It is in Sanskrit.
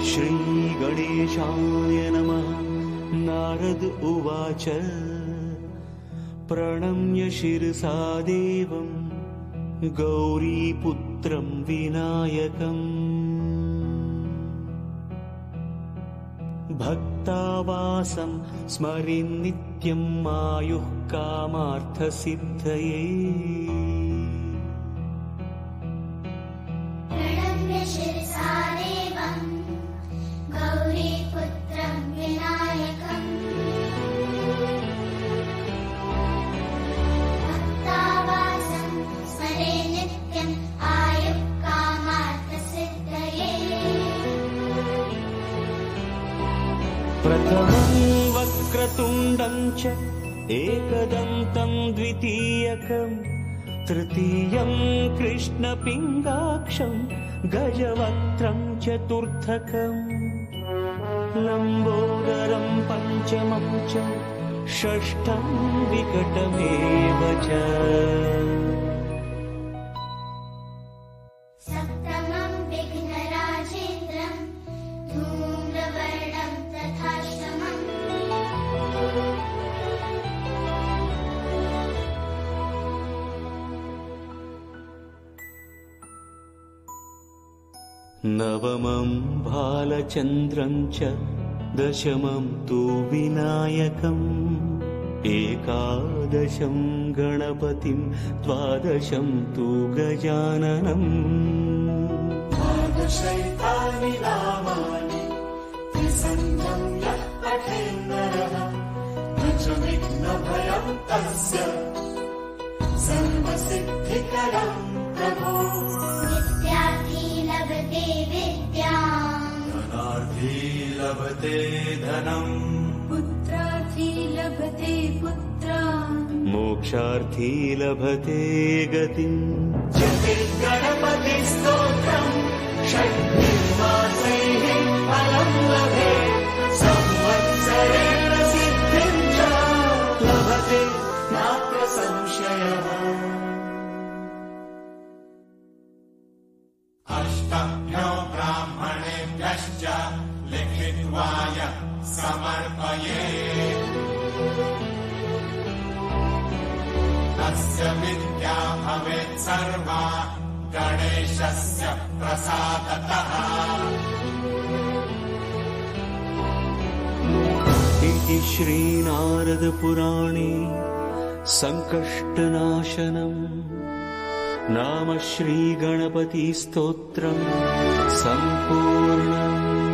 श्रीगणेशाय नमः। नारद उवाच प्रणम्य शिरसा देवं गौरीपुत्रं विनायकम् भक्तावासं स्मरेन् नित्यं आयुः कामार्थसिद्धये। प्रथमं वक्रतुण्डं च एकदन्तं द्वितीयकं तृतीयं कृष्णपिङ्गाक्षं गजवक्त्रं चतुर्थकं लम्बोदरं पञ्चमं च षष्ठं विकटमेव च। नवमं भालचन्द्रं च दशमं तु विनायकम् एकादशं गणपतिं द्वादशं तु गजाननम्। द्वादशैतानि नामानि त्रिसन्ध्यं यः पठेन्नरः न च विघ्नभयं तस्य सर्वसिद्धिकरं प्रभो। धनार्थी लभते धनम् पुत्रार्थी लभते पुत्रान् मोक्षार्थी लभते गतिम्। गणपति स्तोत्रम् षड्मासैः फलं लभे संवत्सरेण सिद्धिं च लभते नात्र संशयः। अष्टभ्यो ब्राह्मणेभ्यश्च लिखित्वाय समर्पयेत् तस्य विद्या भवेत् सर्वा गणेशस्य प्रसादतः। इति श्रीनारदपुराणे सङ्कष्टनाशनम् नाम श्रीगणपतिस्तोत्रम् सम्पूर्णम्।